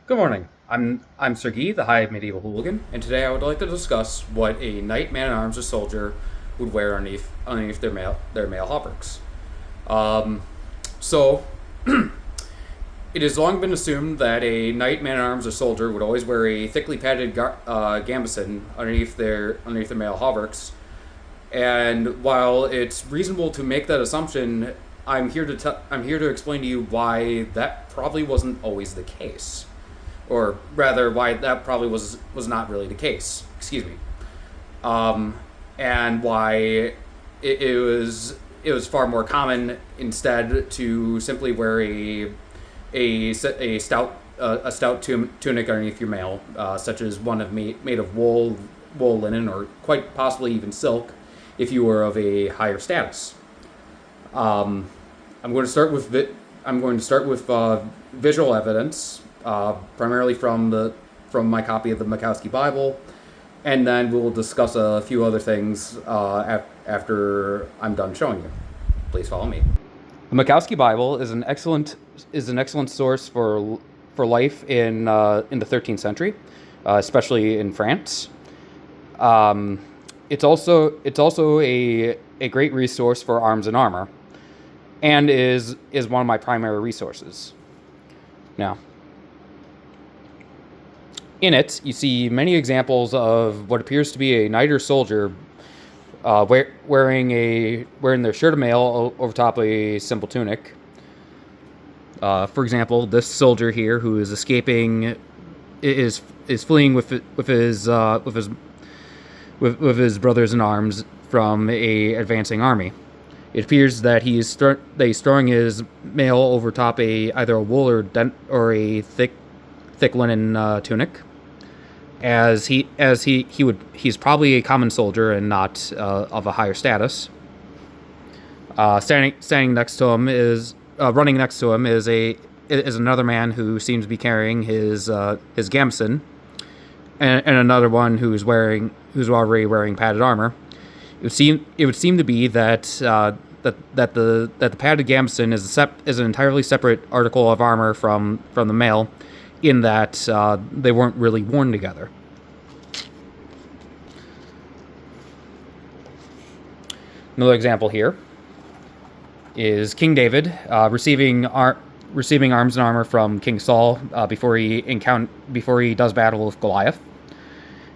Good morning. I'm Sergei, the High Medieval Hooligan, and today I would like to discuss what a knight, man at arms, or soldier would wear underneath their male hauberks. Um, so, it has long been assumed that a knight, man at arms, or soldier would always wear a thickly padded gambeson underneath their male hauberks. And while it's reasonable to make that assumption, I'm here to explain to you why that probably wasn't always the case, or rather, why that probably was not really the case. Excuse me. And why it was far more common instead to simply wear a stout tunic underneath your mail, such as one made of wool, linen, or quite possibly even silk, if you were of a higher status. Um, I'm going to start with visual evidence, primarily from my copy of the Makowski Bible, and then we'll discuss a few other things after I'm done showing you. Please follow me. The Makowski Bible is an excellent source for life in the 13th century, especially in France. Um, it's also a great resource for arms and armor, and is one of my primary resources. Now, in it, you see many examples of what appears to be a knight or soldier wearing their shirt of mail over top a simple tunic. For example, this soldier here, who is escaping, is fleeing with his brothers in arms from a advancing army. It appears that he's throwing his mail over top either a wool or a thick linen tunic, he's probably a common soldier and not of a higher status. Standing next to him running next to him is another man who seems to be carrying his gambeson, and another one who's already wearing padded armor. It would seem to be that the padded gambeson is an entirely separate article of armor from the mail, in that they weren't really worn together. Another example here is King David receiving arms and armor from King Saul before he does battle with Goliath.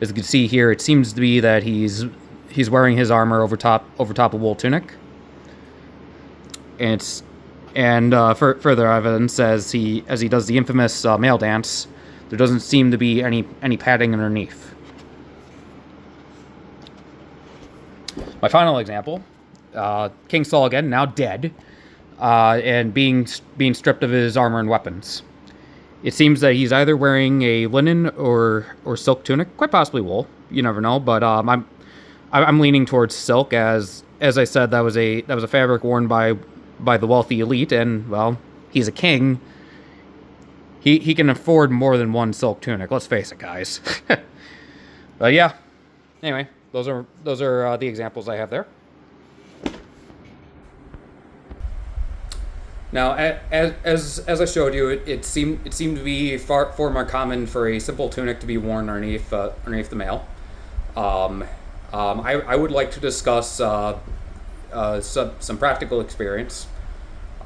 As you can see here, it seems to be that he's wearing his armor over top a wool tunic, and further evidence, as he does the infamous mail dance, there doesn't seem to be any padding underneath. My final example, King Saul again, now dead, and being stripped of his armor and weapons. It seems that he's either wearing a linen or silk tunic, quite possibly wool. You never know, but I'm leaning towards silk, as I said, that was a fabric worn by the wealthy elite, and well, he's a king. He can afford more than one silk tunic. Let's face it, guys. But yeah. Anyway, those are the examples I have there. Now, as I showed you, it seemed to be far more common for a simple tunic to be worn underneath the mail. I would like to discuss some practical experience.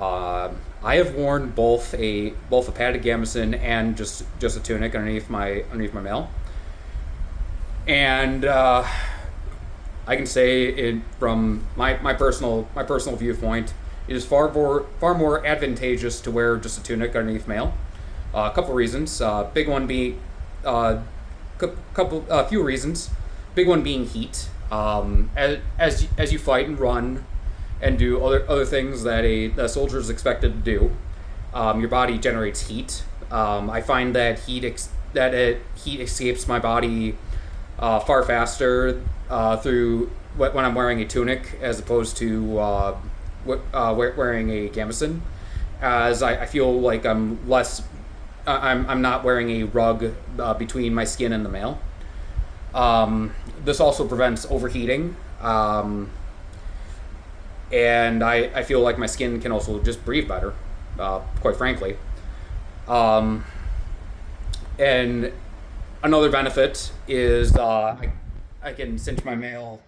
I have worn both a padded gambeson and just a tunic underneath my mail, and I can say from my personal viewpoint, it is far more advantageous to wear just a tunic underneath mail. A couple reasons. Big one being a few reasons. Big one being heat. As you fight and run and do other things that a soldier is expected to do, your body generates heat. I find that heat escapes my body far faster through when I'm wearing a tunic, as opposed to wearing a gambeson, as I feel like I'm not wearing a rug between my skin and the mail. This also prevents overheating, and I feel like my skin can also just breathe better, quite frankly. And another benefit is I can cinch my mail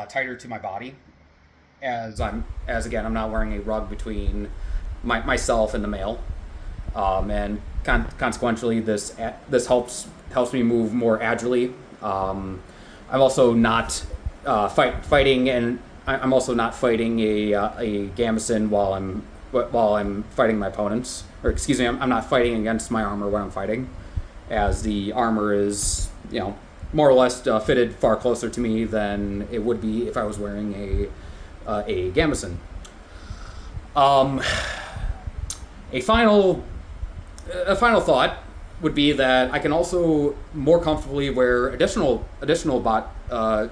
tighter to my body, as again I'm not wearing a rug between myself and the mail, and consequently this helps me move more agilely. I'm also not fighting, and I'm also not fighting a gambeson while I'm fighting my opponents, or excuse me, I'm not fighting against my armor when I'm fighting, as the armor is, more or less fitted far closer to me than it would be if I was wearing a gambeson. A final thought would be that I can also more comfortably wear additional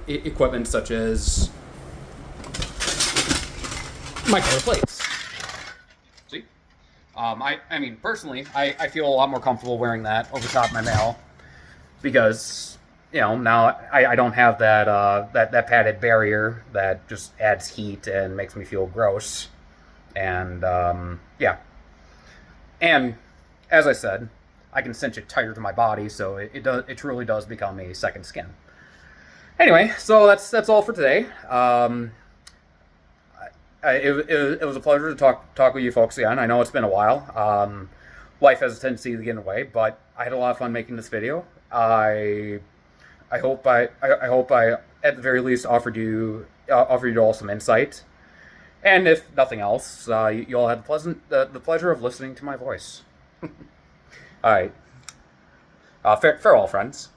equipment, such as my color plates. See, I mean personally, I feel a lot more comfortable wearing that over top of my mail, because now I don't have that padded barrier that just adds heat and makes me feel gross, and yeah. And as I said, I can cinch it tighter to my body, so it truly does become a second skin. Anyway, so that's all for today. It was a pleasure to talk with you folks again. I know it's been a while. Life has a tendency to get in the way, but I had a lot of fun making this video. I hope I at the very least offered you all some insight. And if nothing else, you all had the pleasure of listening to my voice. All right. Farewell, friends.